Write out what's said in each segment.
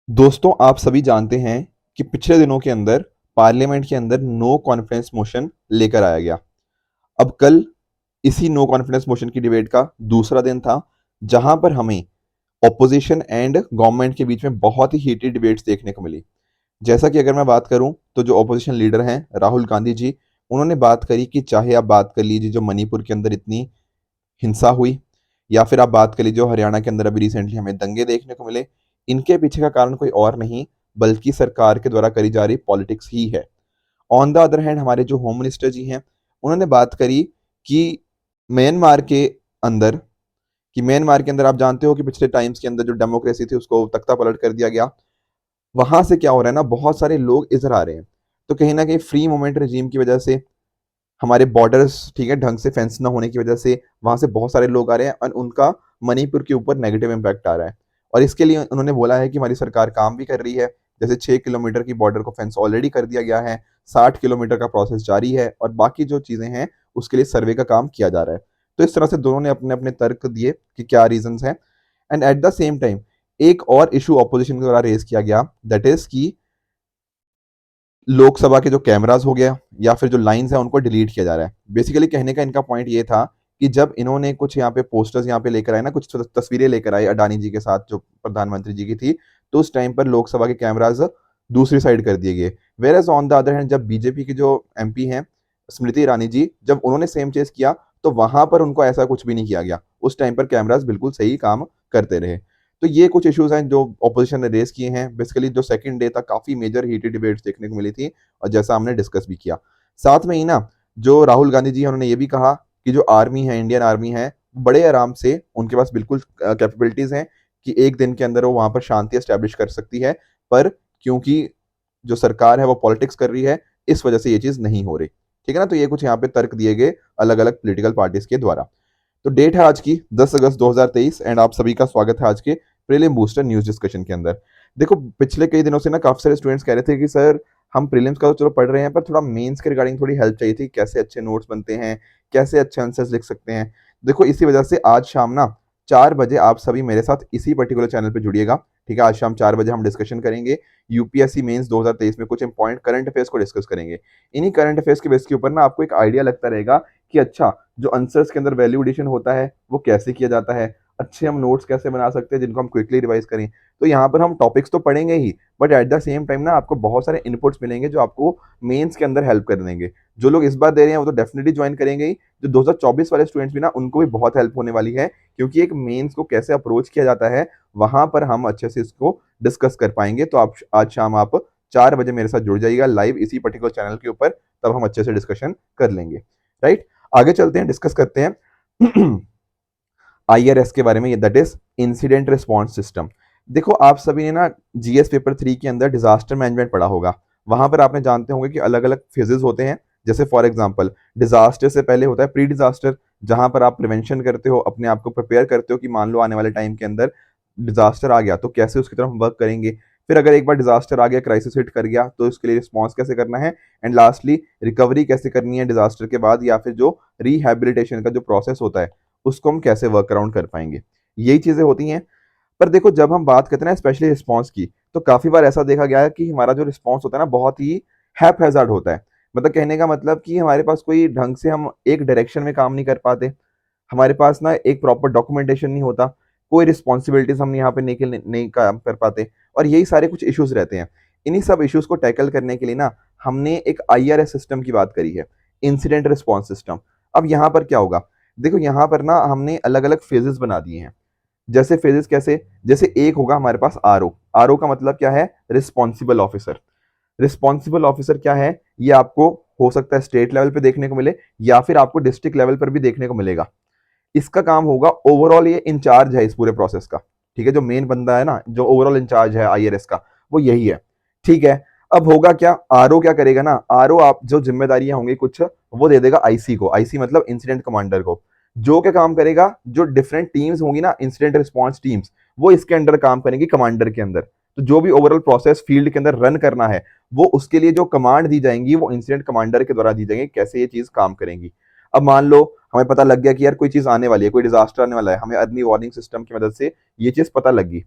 दोस्तों, आप सभी जानते हैं कि पिछले दिनों के अंदर पार्लियामेंट के अंदर नो कॉन्फिडेंस मोशन लेकर आया गया। अब कल इसी नो कॉन्फिडेंस मोशन की डिबेट का दूसरा दिन था, जहां पर हमें ऑपोजिशन एंड गवर्नमेंट के बीच में बहुत ही हीटेड डिबेट्स देखने को मिली। जैसा कि अगर मैं बात करूं तो जो ऑपोजिशन लीडर हैं राहुल गांधी जी, उन्होंने बात करी कि चाहे आप बात कर लीजिए जो मणिपुर के अंदर इतनी हिंसा हुई, या फिर आप बात कर लीजिए जो हरियाणा के अंदर अभी रिसेंटली हमें दंगे देखने को मिले, इनके पीछे का कारण कोई और नहीं बल्कि सरकार के द्वारा करी जा रही पॉलिटिक्स ही है। ऑन द अदर हैंड हमारे जो होम मिनिस्टर जी हैं, उन्होंने बात करी कि म्यांमार के अंदर म्यांमार के अंदर आप जानते हो कि पिछले टाइम्स के अंदर जो डेमोक्रेसी थी उसको तख्ता पलट कर दिया गया। वहां से क्या हो रहा है ना, बहुत सारे लोग इधर आ रहे हैं। तो कहीं ना कहीं फ्री मोमेंट रजीम की वजह से हमारे बॉर्डर्स ठीक है ढंग से फेंस ना होने की वजह से वहां से बहुत सारे लोग आ रहे हैं और उनका मणिपुर के ऊपर नेगेटिव इम्पैक्ट आ रहा है। और इसके लिए उन्होंने बोला है कि हमारी सरकार काम भी कर रही है। जैसे 6 किलोमीटर की बॉर्डर को फेंस ऑलरेडी कर दिया गया है, 60 किलोमीटर का प्रोसेस जारी है और बाकी जो चीजें हैं उसके लिए सर्वे का काम किया जा रहा है। तो इस तरह से दोनों ने अपने अपने तर्क दिए कि क्या रीजंस हैं। And eight the same time एक और इशू ऑपोजिशन के द्वारा रेज किया गया, दैट इज कि लोकसभा के जो कैमरास हो गया या फिर जो लाइंस है उनको डिलीट किया जा रहा है। बेसिकली कहने का इनका पॉइंट ये था कि जब इन्होंने कुछ यहाँ पे पोस्टर्स यहाँ पे लेकर आए ना, कुछ तस्वीरें लेकर आए अडानी जी के साथ जो प्रधानमंत्री जी की थी, तो उस टाइम पर लोकसभा के कैमराज दूसरी साइड कर दिए गए। Where as on the other hand जब बीजेपी की जो एमपी हैं स्मृति ईरानी जी, जब उन्होंने सेम चीज किया तो वहां पर उनको ऐसा कुछ भी नहीं किया गया। उस टाइम पर कैमराज बिल्कुल सही काम करते रहे। तो ये कुछ इश्यूज हैं जो ऑपोजिशन ने रेज किए हैं। बेसिकली जो सेकंड डे था काफी मेजर हीटेड डिबेट्स देखने को मिली थी और जैसा हमने डिस्कस भी किया। साथ में ही ना, जो राहुल गांधी जी हैं उन्होंने ये भी कहा कि जो आर्मी है, इंडियन आर्मी है, बड़े आराम से उनके पास बिल्कुल कैपेबिलिटीज हैं कि एक दिन के अंदर वो वहां पर शांति एस्टेब्लिश कर सकती है। पर क्योंकि जो सरकार है वो पॉलिटिक्स कर रही है, इस वजह से ये चीज नहीं हो रही। ठीक है ना। तो ये कुछ यहाँ पे तर्क दिए गए अलग अलग पॉलिटिकल पार्टीज के द्वारा। तो डेट है आज की 10 अगस्त 2023 एंड आप सभी का स्वागत है आज के प्रीलिम बूस्टर न्यूज डिस्कशन के अंदर। देखो, पिछले कई दिनों से ना काफी सारे स्टूडेंट्स कह रहे थे कि सर हम प्रीलिम्स का तो चलो पढ़ रहे हैं पर थोड़ा मेंस के रिगार्डिंग थोड़ी हेल्प चाहिए थी, कैसे अच्छे नोट्स बनते हैं, कैसे अच्छे आंसर्स लिख सकते हैं। देखो, इसी वजह से आज शाम ना 4 बजे आप सभी मेरे साथ इसी पर्टिकुलर चैनल पे जुड़िएगा। ठीक है, आज शाम 4 बजे हम डिस्कशन करेंगे यूपीएससी मेंस 2023 में कुछ इंपॉर्टेंट करंट अफेयर्स को डिस्कस करेंगे। इन्हीं करंट अफेयर्स के बेस के ऊपर ना आपको एक आइडिया लगता रहेगा कि अच्छा, जो आंसर्स के अंदर वैल्यू एडिशन होता है वो कैसे किया जाता है, अच्छे हम नोट्स कैसे बना सकते हैं जिनको हम क्विकली रिवाइज करें। तो यहाँ पर हम टॉपिक्स तो पढ़ेंगे ही, but at the same time ना आपको बहुत सारे इनपुट्स मिलेंगे जो आपको मेंस के अंदर हेल्प कर देंगे। जो लोग इस बार दे रहे हैं वो तो डेफिनेटली ज्वाइन करेंगे ही। जो 2024 वाले स्टूडेंट्स भी ना, उनको भी बहुत हेल्प होने वाली है, क्योंकि एक मेंस को कैसे अप्रोच किया जाता है वहां पर हम अच्छे से इसको डिस्कस कर पाएंगे। तो आप आज शाम आप 4 बजे मेरे साथ जुड़ जाइएगा लाइव इसी पर्टिकुलर चैनल के ऊपर, तब हम अच्छे से डिस्कशन कर लेंगे। राइट, आगे चलते हैं, डिस्कस करते हैं आईआरएस के बारे में, that is incident response system. देखो, आप सभी ने ना जीएस पेपर 3 के अंदर डिजास्टर मैनेजमेंट पढ़ा होगा। वहां पर आपने जानते होंगे कि अलग अलग फेजेस होते हैं। जैसे फॉर एग्जांपल, डिजास्टर से पहले होता है प्री डिजास्टर, जहां पर आप प्रिवेंशन करते हो, अपने आप को प्रिपेयर करते हो कि मान लो आने वाले टाइम के अंदर डिजास्टर आ गया तो कैसे उसकी तरफ हम वर्क करेंगे। फिर अगर एक बार डिजास्टर आ गया, क्राइसिस हिट कर गया, तो इसके लिए रिस्पॉन्स कैसे करना है। एंड लास्टली, रिकवरी कैसे करनी है डिजास्टर के बाद, या फिर जो रिहेबिलिटेशन का जो प्रोसेस होता है उसको हम कैसे वर्क अराउंड कर पाएंगे। यही चीजें होती हैं। पर देखो, जब हम बात करते हैं ना स्पेशली रिस्पॉन्स की, तो काफी बार ऐसा देखा गया है कि हमारा जो रिस्पॉन्स होता है ना बहुत ही हैप हैजार्ड होता है। मतलब कहने का मतलब कि हमारे पास कोई ढंग से हम एक डायरेक्शन में काम नहीं कर पाते, हमारे पास ना एक प्रॉपर डॉक्यूमेंटेशन नहीं होता, कोई रिस्पॉन्सिबिलिटीज हम यहाँ पे नहीं काम कर पाते, और यही सारे कुछ इश्यूज रहते हैं। इन्हीं सब इश्यूज को टैकल करने के लिए ना हमने एक आईआरएस सिस्टम की बात करी है, इंसिडेंट रिस्पॉन्स सिस्टम। अब यहाँ पर क्या होगा, देखो यहाँ पर ना हमने अलग अलग फेजेस बना दिए हैं। जैसे फेजेस कैसे, जैसे एक होगा हमारे पास आरओ। आरओ का मतलब क्या है, रिस्पॉन्सिबल ऑफिसर। रिस्पॉन्सिबल ऑफिसर क्या है, ये आपको हो सकता है स्टेट लेवल पे देखने को मिले या फिर आपको डिस्ट्रिक्ट लेवल पर भी देखने को मिलेगा। इसका काम होगा, ओवरऑल ये इंचार्ज है इस पूरे प्रोसेस का। ठीक है, जो मेन बंदा है ना, जो ओवरऑल इंचार्ज है आईआरएस का, वो यही है। ठीक है, अब होगा क्या, आरओ क्या करेगा ना, आरओ आप जो जिम्मेदारियां होंगी कुछ, वो दे देगा आईसी को। आईसी मतलब इंसिडेंट कमांडर को। जो क्या काम करेगा, जो डिफरेंट टीम्स होंगी ना, इंसिडेंट रिस्पॉन्स टीम्स, वो इसके अंडर काम करेंगी कमांडर के अंदर। तो जो भी ओवरऑल प्रोसेस फील्ड के अंदर रन करना है, वो उसके लिए जो कमांड दी जाएंगी वो इंसिडेंट कमांडर के द्वारा दी जाएंगी, कैसे ये चीज काम करेंगी। अब मान लो हमें पता लग गया कि यार कोई चीज आने वाली है, कोई डिजास्टर आने वाला है, हमें अर्ली वार्निंग सिस्टम की मदद से ये चीज पता लगी।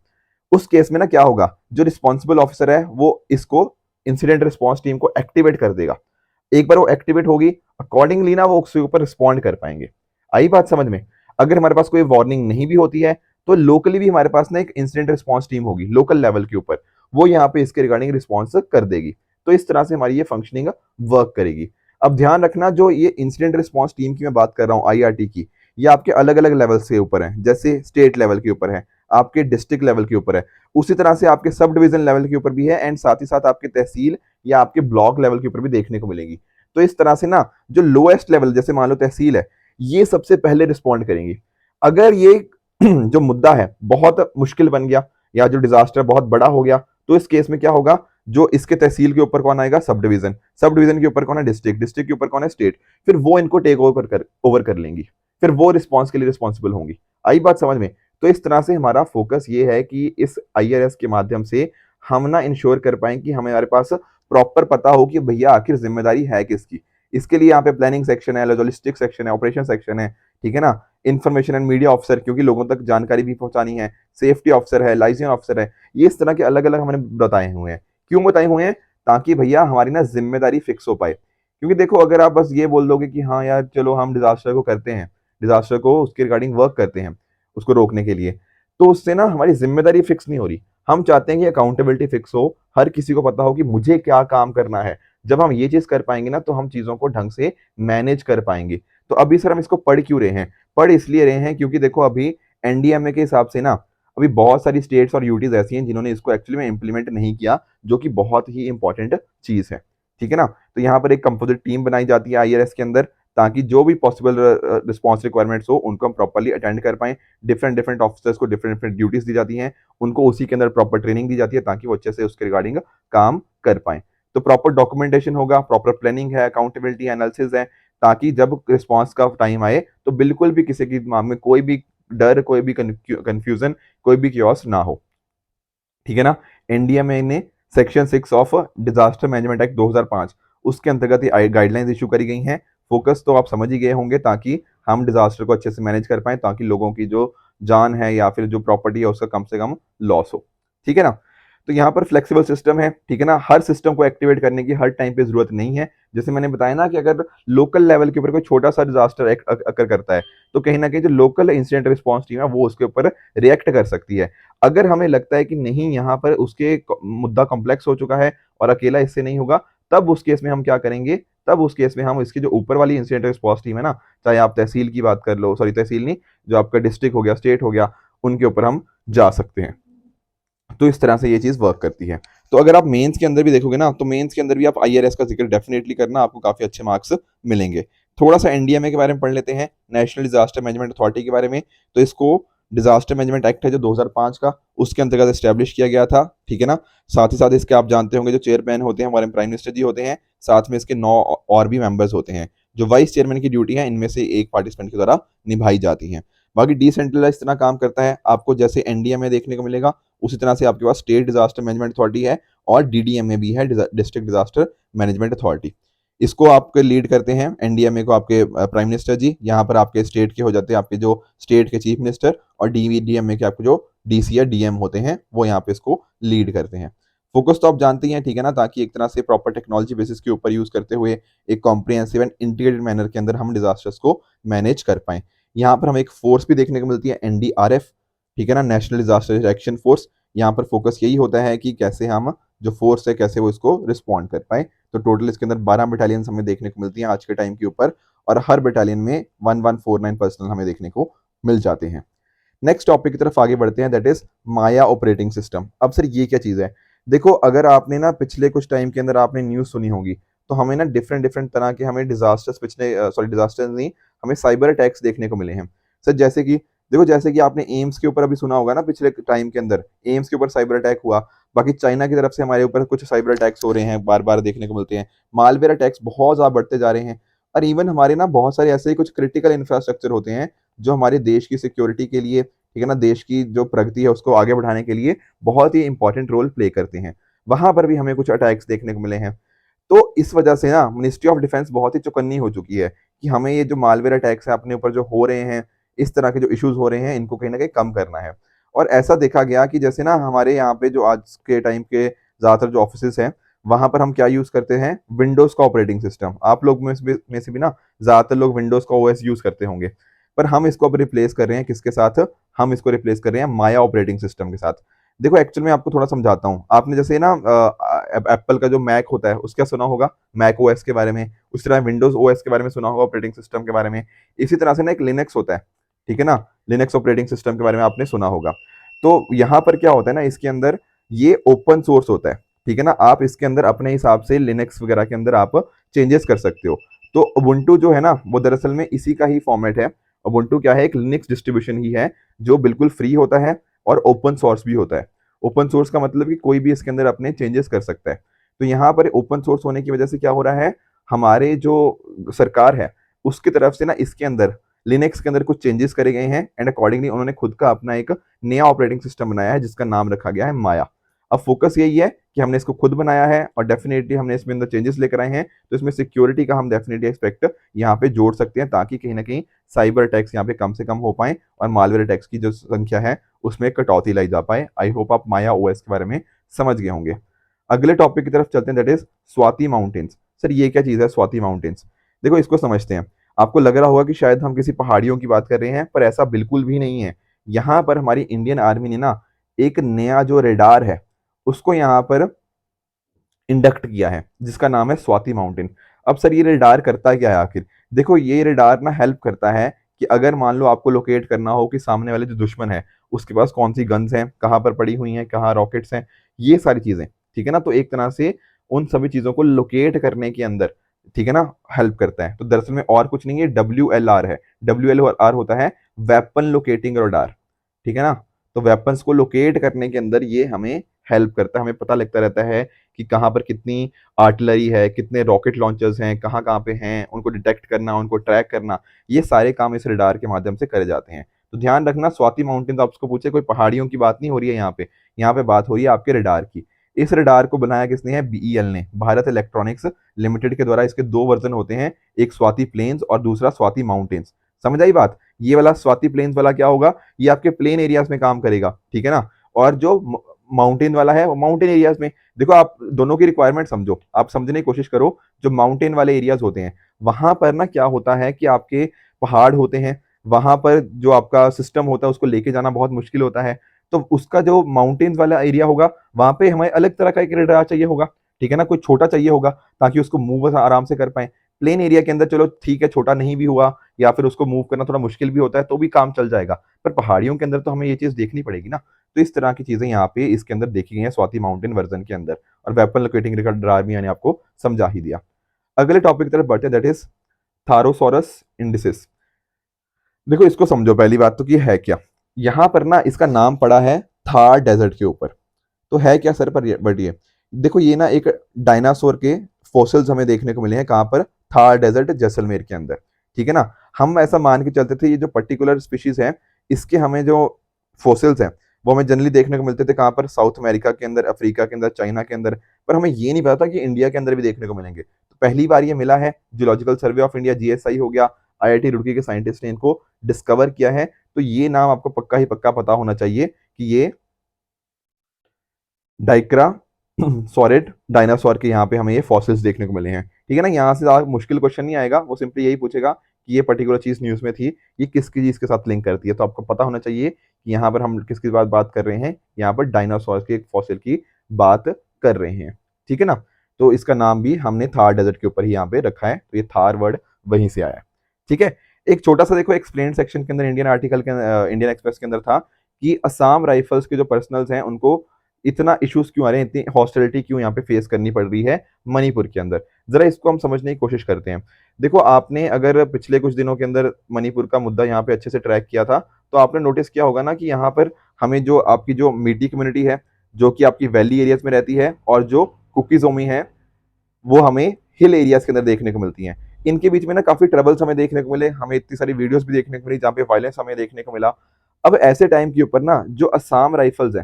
उस केस में ना क्या होगा, जो रिस्पॉन्सिबल ऑफिसर है वो इसको इंसिडेंट रिस्पॉन्स टीम को एक्टिवेट कर देगा। एक बार वो एक्टिवेट होगी, अकॉर्डिंगली ना वो उसके ऊपर रिस्पॉन्ड कर पाएंगे। आई बात समझ में? अगर हमारे पास कोई वार्निंग नहीं भी होती है तो लोकली भी हमारे पास ना एक इंसिडेंट रिस्पॉन्स टीम होगी लोकल लेवल के ऊपर, वो यहाँ पे इसके रिगार्डिंग रिस्पॉन्स कर देगी। तो इस तरह से हमारी ये फंक्शनिंग वर्क करेगी। अब ध्यान रखना, जो ये इंसिडेंट रिस्पॉन्स टीम की मैं बात कर रहा हूँ आईआरटी की, ये आपके अलग अलग लेवल से ऊपर है। जैसे स्टेट लेवल के ऊपर है, आपके डिस्ट्रिक्ट लेवल के ऊपर है, उसी तरह से आपके सब डिवीजन लेवल के ऊपर भी है, एंड साथ ही साथ आपके तहसील या आपके ब्लॉक लेवल के ऊपर भी देखने को मिलेगी। तो इस तरह से ना जो लोएस्ट लेवल, जैसे मान लो तहसील है, ये सबसे पहले रिस्पॉन्ड करेंगी। अगर ये जो मुद्दा है बहुत मुश्किल बन गया या जो डिजास्टर बहुत बड़ा हो गया, तो इस केस में क्या होगा, जो इसके तहसील के ऊपर कौन आएगा, सब डिवीजन, सब डिवीजन के ऊपर कौन है, डिस्ट्रिक्ट, डिस्ट्रिक्ट के ऊपर कौन है, स्टेट, फिर वो इनको टेक ओवर कर लेंगी, फिर वो रिस्पॉन्स के लिए रिस्पॉन्सिबल होंगी। आई बात समझ में? तो इस तरह से हमारा फोकस ये है कि इस आईआरएस के माध्यम से हम ना इंश्योर कर पाए कि हमारे पास प्रॉपर पता हो कि भैया आखिर जिम्मेदारी है किसकी। इसके लिए यहाँ पे प्लानिंग सेक्शन है, लॉजिस्टिक सेक्शन है, ऑपरेशन सेक्शन है, ठीक है ना, इंफॉर्मेशन एंड मीडिया ऑफिसर, क्योंकि लोगों तक जानकारी भी पहुंचानी है, सेफ्टी ऑफिसर है, लाइसेंस ऑफिसर है, ये इस तरह के अलग अलग हमने बताए हुए हैं। क्यों बताए हुए हैं? ताकि भैया हमारी ना जिम्मेदारी फिक्स हो पाए। क्योंकि देखो, अगर आप बस ये बोल दोगे कि हाँ यार चलो हम डिजास्टर को करते हैं, डिजास्टर को उसके रिगार्डिंग वर्क करते हैं उसको रोकने के लिए, तो उससे ना हमारी जिम्मेदारी फिक्स नहीं हो रही। हम चाहते हैं कि अकाउंटेबिलिटी फिक्स हो, हर किसी को पता हो कि मुझे क्या काम करना है। जब हम ये चीज कर पाएंगे ना, तो हम चीजों को ढंग से मैनेज कर पाएंगे। तो अभी सर हम इसको पढ़ क्यों रहे हैं? पढ़ इसलिए रहे हैं क्योंकि देखो, अभी एनडीएमए के हिसाब से ना अभी बहुत सारी स्टेट्स और यूटीज ऐसी हैं जिन्होंने इसको एक्चुअली में इंप्लीमेंट नहीं किया, जो कि बहुत ही इंपॉर्टेंट चीज है। ठीक है ना? तो यहाँ पर एक कंपोजिट टीम बनाई जाती है आईआरएस के अंदर, ताकि जो भी पॉसिबल रिस्पॉन्स रिक्वायरमेंट्स हो उनको हम प्रॉपर्ली अटेंड कर पाएं। डिफरेंट डिफरेंट ऑफिसर्स को डिफरेंट डिफरेंट ड्यूटीज दी जाती हैं, उनको उसी के अंदर प्रॉपर ट्रेनिंग दी जाती है ताकि वो अच्छे से उसके रिगार्डिंग काम कर पाएं। तो प्रॉपर डॉक्यूमेंटेशन होगा, प्रॉपर प्लानिंग है, अकाउंटेबिलिटी एनालिसिस है, ताकि जब रिस्पॉन्स का टाइम आए तो बिल्कुल भी किसी के दिमाग में कोई भी डर, कोई भी कंफ्यूजन, कोई भी क्योस ना हो। ठीक है ना? एनडीएमए ने section 6 of disaster management act 2005 उसके अंतर्गत ये गाइडलाइंस इशू करी गई हैं। फोकस तो आप समझ ही गए होंगे, ताकि हम डिजास्टर को अच्छे से मैनेज कर पाए, ताकि लोगों की जो जान है या फिर जो प्रॉपर्टी है उसका कम से कम लॉस हो। ठीक है ना? तो यहाँ पर फ्लेक्सिबल सिस्टम है, ठीक है ना, हर सिस्टम को एक्टिवेट करने की हर टाइम पे जरूरत नहीं है। जैसे मैंने बताया ना कि अगर लोकल लेवल के ऊपर कोई छोटा सा डिजास्टर अकर करता है, तो कहीं ना कहीं जो लोकल इंसिडेंट रिस्पॉन्स टीम है वो उसके ऊपर रिएक्ट कर सकती है। अगर हमें लगता है कि नहीं, यहाँ पर उसके मुद्दा कॉम्प्लेक्स हो चुका है और अकेला इससे नहीं होगा, तब उस केस में हम क्या करेंगे, तब उस केस में हम इसकी जो ऊपर वाली इंसिडेंट रिस्पॉन्स टीम है ना, चाहे आप तहसील की बात कर लो, सॉरी तहसील नहीं, जो आपका डिस्ट्रिक्ट हो गया, स्टेट हो गया, उनके ऊपर हम जा सकते हैं। तो इस तरह से ये चीज वर्क करती है। तो अगर आप मेंस के अंदर भी देखोगे ना, तो मेंस के अंदर भी आप आईआरएस का जिक्र डेफिनेटली करना, आपको काफी अच्छे मार्क्स मिलेंगे। थोड़ा सा एनडीएमए के बारे में पढ़ लेते हैं, नेशनल डिजास्टर मैनेजमेंट अथॉरिटी के बारे में। तो इसको डिजास्टर मैनेजमेंट एक्ट है जो 2005 का, उसके अंतर्गत एस्टेब्लिश किया गया था। ठीक है ना? साथ ही साथ इसके आप जानते होंगे जो चेयरमैन होते हैं हमारे प्राइम मिनिस्टर जी होते हैं, साथ में इसके 9 और भी मेंबर्स होते हैं। जो वाइस चेयरमैन की ड्यूटी है इनमें से एक पार्टिसिपेंट के द्वारा निभाई जाती है। बाकी डिसेंट्रलाइज तरह काम करता है, आपको जैसे एनडीएमए देखने को मिलेगा उसी तरह से आपके पास स्टेट डिजास्टर मैनेजमेंट अथॉरिटी है, और डीडीएमए भी है, डिस्ट्रिक्ट डिजास्टर मैनेजमेंट अथॉरिटी। इसको आपके लीड करते हैं एनडीएमए को आपके प्राइम मिनिस्टर जी। यहाँ पर आपके स्टेट के हो जाते हैं आपके जो स्टेट के चीफ मिनिस्टर, और डीडीएमए के आपके जो डीसी या डीएम होते हैं वो यहाँ पे इसको लीड करते हैं। फोकस तो आप जानते ही हैं, ठीक है ना, ताकि एक तरह से प्रॉपर टेक्नोलॉजी बेसिस के ऊपर यूज करते हुए एक कॉम्प्रिहेंसिव एंड इंटीग्रेटेड मैनर के अंदर हम डिजास्टर्स को मैनेज कर पाए। यहाँ पर हमें एक फोर्स भी देखने को मिलती है, एनडीआरएफ, ठीक है ना, नेशनल डिजास्टर एक्शन फोर्स। यहाँ पर फोकस यही होता है कि कैसे हम जो फोर्स है कैसे वो इसको रिस्पॉन्ड कर पाए। तो टोटल इसके अंदर 12 बटालियन हमें देखने को मिलती हैं आज के टाइम के ऊपर, और हर बटालियन में 1149 पर्सनल हमें देखने को मिल जाते हैं। नेक्स्ट टॉपिक की तरफ आगे बढ़ते हैं, that is Maya operating system. अब सर ये क्या चीज़ है? देखो, अगर आपने ना पिछले कुछ टाइम के अंदर आपने न्यूज़ सुनी होगी, तो हमें ना डिफरेंट डिफरेंट तरह के हमें डिजास्टर्स पिछले सॉरी डिजास्टर्स नहीं, हमें साइबर अटैक्स देखने को मिले हैं। सर जैसे कि देखो, जैसे कि आपने एम्स के ऊपर अभी सुना होगा ना, पिछले टाइम के अंदर एम्स के ऊपर साइबर अटैक हुआ। बाकी चाइना की तरफ से हमारे ऊपर कुछ साइबर अटैक्स हो रहे हैं, बार बार देखने को मिलते हैं। मालवेयर अटैक्स बहुत ज़्यादा बढ़ते जा रहे हैं। और इवन हमारे ना बहुत सारे ऐसे ही कुछ क्रिटिकल इंफ्रास्ट्रक्चर होते हैं जो हमारे देश की सिक्योरिटी के लिए, ठीक है ना, देश की जो प्रगति है उसको आगे बढ़ाने के लिए बहुत ही इंपॉर्टेंट रोल प्ले करते हैं। वहां पर भी हमें कुछ अटैक्स देखने को मिले हैं। तो इस वजह से ना मिनिस्ट्री ऑफ डिफेंस बहुत ही चौकन्नी हो चुकी है कि हमें ये जो मालवेयर अटैक्स है अपने ऊपर जो हो रहे हैं, इस तरह के जो इश्यूज हो रहे हैं, इनको कहीं ना कहीं कम करना है। और ऐसा देखा गया कि जैसे ना हमारे यहाँ पे जो आज के टाइम के ज़्यादातर जो ऑफिसेज हैं, वहाँ पर हम क्या यूज़ करते हैं, विंडोज़ का ऑपरेटिंग सिस्टम। आप लोग में से भी ना ज़्यादातर लोग विंडोज़ का ओएस यूज़ करते होंगे, पर हम इसको अब रिप्लेस कर रहे हैं किसके साथ, हम इसको रिप्लेस कर रहे हैं माया ऑपरेटिंग सिस्टम के साथ। देखो एक्चुअल में आपको थोड़ा समझाता हूँ। आपने जैसे ना एप्पल का जो मैक होता है उसका सुना होगा, मैक ओएस के बारे में, उस तरह विंडोज ओएस के बारे में सुना होगा, ऑपरेटिंग सिस्टम के बारे में। इसी तरह से ना एक लिनक्स होता है, ठीक है ना, लिनक्स ऑपरेटिंग सिस्टम के बारे में आपने सुना होगा। तो यहाँ पर क्या होता है ना, इसके अंदर ये ओपन सोर्स होता है, ठीक है ना, आप इसके अंदर अपने हिसाब से लिनक्स वगैरह के अंदर आप चेंजेस कर सकते हो। तो उबुंटू जो है ना, वो दरअसल में इसी का ही फॉर्मेट है। उबुंटू क्या है, एक लिनक्स डिस्ट्रीब्यूशन ही है जो बिल्कुल फ्री होता है और ओपन सोर्स भी होता है। ओपन सोर्स का मतलब कि कोई भी इसके अंदर अपने चेंजेस कर सकता है। तो यहाँ पर ओपन सोर्स होने की वजह से क्या हो रहा है, हमारे जो सरकार है उसकी तरफ से ना इसके अंदर लिनक्स के अंदर कुछ चेंजेस करे गए हैं, एंड अकॉर्डिंगली उन्होंने खुद का अपना एक नया ऑपरेटिंग सिस्टम बनाया है जिसका नाम रखा गया है माया। अब फोकस यही है कि हमने इसको खुद बनाया है और डेफिनेटली हमने इसमें अंदर चेंजेस लेकर आए हैं, तो इसमें सिक्योरिटी का हम डेफिनेटली एक्सपेक्ट यहाँ पे जोड़ सकते हैं, ताकि कहीं ना कहीं साइबर अटैक्स यहाँ पे कम से कम हो पाए और मालवेयर अटैक्स की जो संख्या है उसमें कटौती लाई जा पाए। आई होप आप माया ओएस के बारे में समझ गए होंगे। अगले टॉपिक की तरफ चलते हैं, that is Swati mountains. Sir ये क्या चीज़ है स्वाति माउंटेन्स? देखो इसको समझते हैं। आपको लग रहा होगा कि शायद हम किसी पहाड़ियों की बात कर रहे हैं, पर ऐसा बिल्कुल भी नहीं है। यहाँ पर हमारी इंडियन आर्मी ने ना एक नया जो रेडार है उसको यहाँ पर इंडक्ट किया है, जिसका नाम है स्वाति माउंटेन। अब सर ये रेडार करता क्या है आखिर? देखो ये रेडार ना हेल्प करता है कि अगर मान लो आपको लोकेट करना हो कि सामने वाले जो दुश्मन है उसके पास कौन सी गन्स हैं, कहाँ पर पड़ी हुई हैं, कहाँ रॉकेट्स हैं, ये सारी चीजें, ठीक है ना। तो एक तरह से उन सभी चीजों को लोकेट करने के अंदर, ठीक है ना, हेल्प करता है। तो दरअसल में और कुछ नहीं है, WLR है। WLR होता है वेपन लोकेटिंग रडार, ठीक है ना। तो वेपन्स को लोकेट करने के अंदर ये हमें हेल्प करता है, हमें पता लगता रहता है कि कहाँ पर कितनी आर्टिलरी है, कितने रॉकेट लॉन्चर्स हैं, कहाँ कहाँ पे हैं, उनको डिटेक्ट करना, उनको ट्रैक करना, ये सारे काम इस रडार के माध्यम से करे जाते हैं। तो ध्यान रखना, स्वाति माउंटेन तो आपको पूछे, कोई पहाड़ियों की बात नहीं हो रही है यहाँ पे बात हो रही है आपके रडार की। इस रडार को बनाया किसने है? BEL ने, भारत इलेक्ट्रॉनिक्स लिमिटेड के द्वारा। इसके दो वर्जन होते हैं, एक स्वाति प्लेन्स और दूसरा स्वाति माउंटेन्स। समझ आई बात? ये वाला स्वाति प्लेन्स वाला क्या होगा, ये आपके प्लेन एरियाज में काम करेगा, ठीक है ना। और जो माउंटेन वाला है वो माउंटेन एरियाज में। देखो आप दोनों की रिक्वायरमेंट समझो, आप समझने की कोशिश करो। जो माउंटेन वाले एरियाज होते हैं वहां पर ना क्या होता है कि आपके पहाड़ होते हैं, वहां पर जो आपका सिस्टम होता है उसको लेके जाना बहुत मुश्किल होता है। तो उसका जो माउंटेन्स वाला एरिया होगा वहां पे हमें अलग तरह का एक रेडार चाहिए होगा, ठीक है ना, कोई छोटा चाहिए होगा ताकि उसको मूव आराम से कर पाए। प्लेन एरिया के अंदर चलो ठीक है, छोटा नहीं भी हुआ या फिर उसको मूव करना थोड़ा मुश्किल भी होता है तो भी काम चल जाएगा, पर पहाड़ियों के अंदर तो हमें ये चीज देखनी पड़ेगी ना। तो इस तरह की चीजें यहाँ पे इसके अंदर देखी गई हैं स्वाति माउंटेन वर्जन के अंदर, और वेपन लोकेटिंग रडार भी मैंने आपको समझा ही दिया। अगले टॉपिक की तरफ बढ़ते हैं, दैट इज थारोसोरस इंडिसिस। देखो इसको समझो, पहली बात तो कि है क्या। यहाँ पर ना इसका नाम पड़ा है थार डेजर्ट के ऊपर। तो है क्या सर? पर बट ये देखो, ये ना एक डायनासोर के फॉसिल्स हमें देखने को मिले हैं, कहाँ पर? थार डेजर्ट जैसलमेर के अंदर, ठीक है ना। हम ऐसा मान के चलते थे ये जो पर्टिकुलर स्पीशीज है इसके हमें जो फॉसिल्स हैं वो हमें जनरली देखने को मिलते थे कहाँ पर? साउथ अमेरिका के अंदर, अफ्रीका के अंदर, चाइना के अंदर। पर हमें ये नहीं पता था कि इंडिया के अंदर भी देखने को मिलेंगे। तो पहली बार ये मिला है, geological survey of India GSI हो गया, IIT रुड़की के साइंटिस्ट ने इनको डिस्कवर किया है। तो ये नाम आपको पक्का ही पक्का पता होना चाहिए कि ये डाइक्रा सॉरेट डायनासोर के यहाँ पे हमें ये फॉसिल्स देखने को मिले हैं, ठीक है ना। यहाँ से ज्यादा मुश्किल क्वेश्चन नहीं आएगा, वो सिंपली यही पूछेगा कि ये पर्टिकुलर चीज न्यूज में थी, ये किसकी चीज के साथ लिंक करती है। तो आपको पता होना चाहिए कि यहाँ पर हम किसकी बात कर रहे हैं, यहाँ पर डायनासोर के एक फॉसिल की बात कर रहे हैं, ठीक है ना। तो इसका नाम भी हमने थार डेजर्ट के ऊपर ही यहाँ पे रखा है, तो ये थार वर्ड वहीं से आया है, ठीक है। एक छोटा सा देखो एक्सप्लेन सेक्शन के अंदर इंडियन आर्टिकल के इंडियन एक्सप्रेस के अंदर था कि असम राइफल्स के जो पर्सनल्स हैं उनको इतना इश्यूज क्यों आ रहे हैं, इतनी हॉस्टिलिटी क्यों यहाँ पे फेस करनी पड़ रही है मणिपुर के अंदर। जरा इसको हम समझने की कोशिश करते हैं। देखो आपने अगर पिछले कुछ दिनों के अंदर मणिपुर का मुद्दा यहाँ पे अच्छे से ट्रैक किया था तो आपने नोटिस किया होगा ना कि यहाँ पर हमें जो आपकी जो मीटी कम्युनिटी है जो कि आपकी वैली एरियाज में रहती है और जो कुकीजोमी है वो हमें हिल एरियाज के अंदर देखने को मिलती हैं। इनके बीच में ना काफी ट्रबल्स हमें देखने को मिले, हमें इतनी सारी वीडियोस भी देखने को मिली जहाँ पे वायलेंस हमें देखने को मिला। अब ऐसे टाइम के ऊपर ना जो असम राइफल्स है,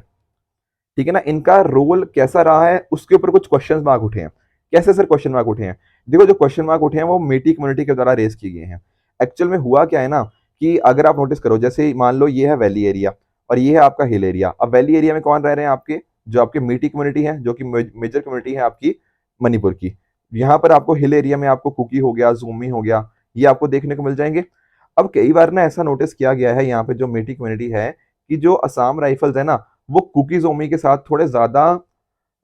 ठीक है ना, इनका रोल कैसा रहा है उसके ऊपर कुछ क्वेश्चन मार्क उठे हैं। कैसे सर क्वेश्चन मार्क उठे हैं? देखो जो क्वेश्चन मार्क उठे हैं वो मेटी कम्युनिटी के द्वारा रेस किए गए हैं। एक्चुअल में हुआ क्या है ना कि अगर आप नोटिस करो, जैसे मान लो ये है वैली एरिया और ये है आपका हिल एरिया। अब वैली एरिया में कौन रह रहे हैं आपके, जो आपके मीटी कम्युनिटी है, जो कि मेजर कम्युनिटी है आपकी मणिपुर की। यहाँ पर आपको हिल एरिया में आपको कुकी हो गया, ज़ूमी हो गया, ये आपको देखने को मिल जाएंगे। अब कई बार ना ऐसा नोटिस किया गया है यहाँ पे जो मीटी कम्युनिटी है, कि जो असम राइफल्स है ना, वो कुकी ज़ूमी के साथ थोड़े ज़्यादा,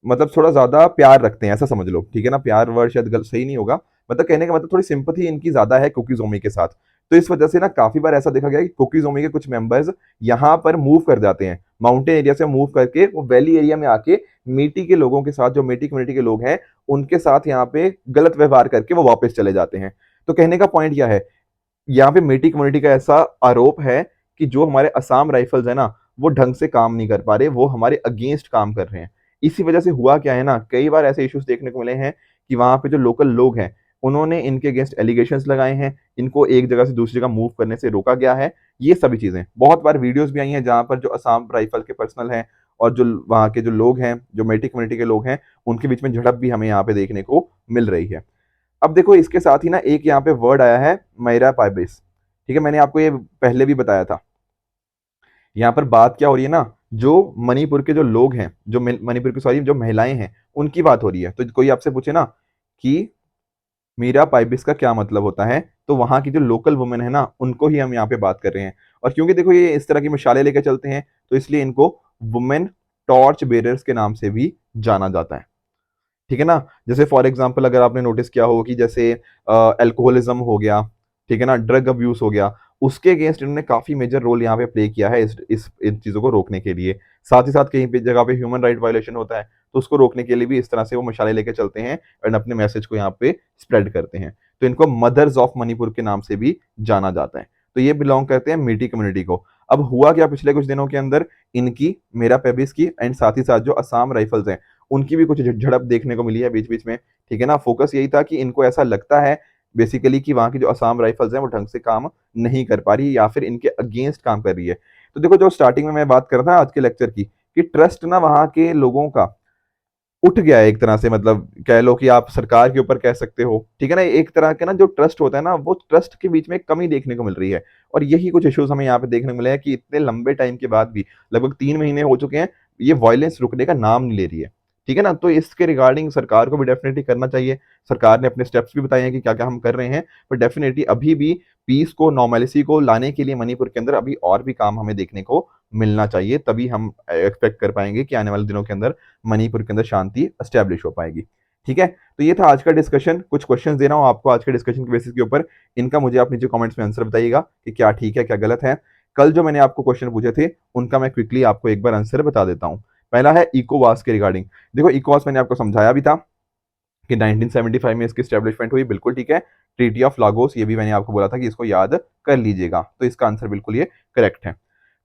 मतलब थोड़ा ज़्यादा प्यार रखते हैं, ऐसा समझ लो, ठीक है ना। प्यार वर्ड शायद सही नहीं होगा, मतलब कहने का मतलब थोड़ी सिंपैथी इनकी ज़्यादा है कुकी ज़ूमी के साथ। तो इस वजह से ना काफ़ी बार ऐसा देखा गया है कि कुकी ज़ूमी के कुछ मेंबर्स यहाँ पर मूव कर जाते हैं, माउंटेन एरिया से मूव करके वो वैली एरिया में आके मीटी के लोगों के साथ, जो मीटी कम्युनिटी के लोग हैं, उनके साथ यहाँ पे गलत व्यवहार करके वो वापस चले जाते हैं। तो कहने का पॉइंट क्या है, यहाँ पे मेटी कम्युनिटी का ऐसा आरोप है कि जो हमारे असम राइफल्स है ना, वो ढंग से काम नहीं कर पा रहे, वो हमारे अगेंस्ट काम कर रहे हैं। इसी वजह से हुआ क्या है ना, कई बार ऐसे इश्यूज देखने को मिले हैं कि वहां पे जो लोकल लोग हैं, उन्होंने इनके अगेंस्ट एलिगेशंस लगाए हैं, इनको एक जगह से दूसरी जगह मूव करने से रोका गया है। ये सभी चीजें, बहुत बार वीडियोस भी आई हैं जहां पर जो असम राइफल के पर्सनल हैं और जो वहाँ के जो लोग हैं, जो मेटी कम्युनिटी के लोग हैं, उनके बीच में झड़प भी हमें यहाँ पे देखने को मिल रही है। अब देखो इसके साथ ही ना एक यहाँ पे वर्ड आया है, मैरा पाइबिस। ठीक है, मैंने आपको ये पहले भी बताया था। यहाँ पर बात क्या हो रही है ना, जो मणिपुर के जो लोग हैं, जो मणिपुर की सॉरी जो महिलाएं हैं, उनकी बात हो रही है। तो कोई आपसे पूछे ना कि मीरा पाइबिस का क्या मतलब होता है, तो वहां की जो लोकल वुमेन है ना, उनको ही हम यहाँ पे बात कर रहे हैं। और क्योंकि देखो ये इस तरह की मशाले लेकर चलते हैं, तो इसलिए इनको वुमेन टॉर्च बेरर्स के नाम से भी जाना जाता है। ठीक है ना। जैसे फॉर एग्जांपल अगर आपने नोटिस किया हो कि जैसे अल्कोहलिज्म हो गया, ठीक है ना, ड्रग अब्यूज हो गया, उसके अगेंस्ट इन्होंने काफी मेजर रोल यहाँ पे प्ले किया है इस इन चीजों को रोकने के लिए। साथ ही साथ कहीं पे जगह पे ह्यूमन राइट वायलेशन होता है, तो उसको रोकने के लिए भी इस तरह से वो मशाले लेके चलते हैं और अपने मैसेज को यहाँ पे स्प्रेड करते हैं। तो इनको मदर्स ऑफ मणिपुर के नाम से भी जाना जाता है। तो ये बिलोंग करते हैं मीटी कम्युनिटी को। अब हुआ क्या पिछले कुछ दिनों के अंदर, इनकी, मेरा पेबिस की एंड साथ ही साथ जो असम राइफल्स हैं, उनकी भी कुछ झड़प देखने को मिली है बीच बीच में। ठीक है ना, फोकस यही था कि इनको ऐसा लगता है बेसिकली कि वहां की जो असम राइफल्स हैं वो ढंग से काम नहीं कर पा रही या फिर इनके अगेंस्ट काम कर रही है। तो देखो जो स्टार्टिंग में मैं बात कर रहा था आज के लेक्चर की, कि ट्रस्ट ना वहां के लोगों का उठ गया है एक तरह से, मतलब कह लो कि आप सरकार के ऊपर कह सकते हो। ठीक है ना, एक तरह का ना जो ट्रस्ट होता है ना, वो ट्रस्ट के बीच में कमी देखने को मिल रही है। और यही कुछ इश्यूज हमें यहाँ पे देखने को मिले हैं कि इतने लंबे टाइम के बाद भी, लगभग 3 महीने हो चुके हैं, ये वायलेंस रुकने का नाम नहीं ले रही है। ठीक है ना, तो इसके रिगार्डिंग सरकार को भी डेफिनेटली करना चाहिए। सरकार ने अपने स्टेप्स भी बताए हैं कि क्या क्या हम कर रहे हैं, पर डेफिनेटली अभी भी पीस को, नॉर्मेलिसी को लाने के लिए मणिपुर के अंदर अभी और भी काम हमें देखने को मिलना चाहिए। तभी हम एक्सपेक्ट कर पाएंगे कि आने वाले दिनों के अंदर मणिपुर के अंदर शांति एस्टेब्लिश हो पाएगी। ठीक है, तो ये था आज का डिस्कशन। कुछ क्वेश्चंस दे रहा हूँ आपको आज के डिस्कशन के बेसिस के ऊपर, इनका मुझे आप नीचे कमेंट्स में आंसर बताइएगा कि क्या ठीक है क्या गलत है। कल जो मैंने आपको क्वेश्चन पूछे थे, उनका मैं क्विकली आपको एक बार आंसर बता देता हूँ। पहला है इकोवास के रिगार्डिंग। देखो इकोवास मैंने आपको समझाया भी था कि 1975 में इसकी स्टैब्लिशमेंट हुई, बिल्कुल ठीक है। ट्रीटी ऑफ लागोस, ये भी मैंने आपको बोला था कि इसको याद कर लीजिएगा, तो इसका आंसर बिल्कुल ये करेक्ट है।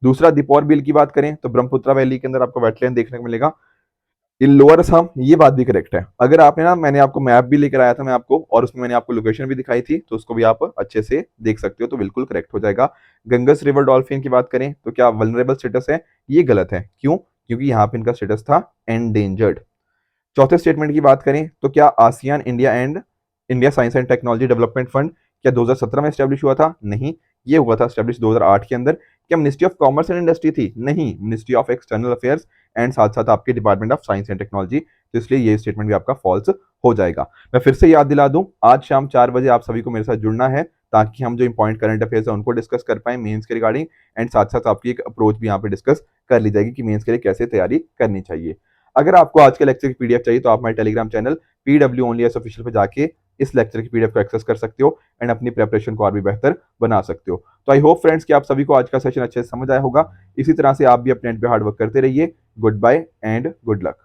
दूसरा दीपौर बिल की बात करें तो ब्रह्मपुत्र वैली के अंदर आपको वेटलैंड देखने को मिलेगा इन लोअर असम, ये बात भी करेक्ट है। अगर आपने ना, मैंने आपको मैप भी लेकर आया था मैं आपको, और उसमें मैंने आपको लोकेशन भी दिखाई थी, तो उसको भी आप अच्छे से देख सकते हो, तो बिल्कुल करेक्ट हो जाएगा। गंगस रिवर डॉल्फिन की बात करें तो क्या वल्नरेबल स्टेटस है, ये गलत है। क्यों? क्योंकि यहाँ पे इनका स्टेटस था एंडेंजर्ड। चौथे स्टेटमेंट की बात करें तो क्या ASEAN India and India science and technology development fund क्या 2017 में स्टैब्लिश हुआ था? नहीं, ये हुआ था स्टैब्लिश 2008 के अंदर। क्या ministry of commerce and industry थी? नहीं, ministry of external affairs and साथ साथ आपके department of science and technology. तो इसलिए ये स्टेटमेंट भी आपका फॉल्स हो जाएगा। मैं फिर से याद दिला दूं, आज शाम 4 बजे आप सभी को मेरे साथ जुड़ना है, ताकि हम जो इंपॉर्टेंट करंट अफेयर्स है उनको डिस्कस कर पाए मेंस के रिगार्डिंग, एंड साथ साथ आपकी एक अप्रोच भी यहाँ पे डिस्कस कर ली जाएगी कि मेंस के लिए कैसे तैयारी करनी चाहिए। अगर आपको आज के लेक्चर की पीडीएफ चाहिए तो आप हमारे Telegram channel PW only s official पे जाके इस लेक्चर की पीडीएफ को एक्सेस कर सकते हो एंड अपनी प्रिपरेशन को और भी बेहतर बना सकते हो। तो आई होप फ्रेंड्स कि आप सभी को आज का सेशन अच्छे से समझ आया होगा। इसी तरह से आप भी अपने एंड पे हार्ड वर्क करते रहिए। Good bye and good luck.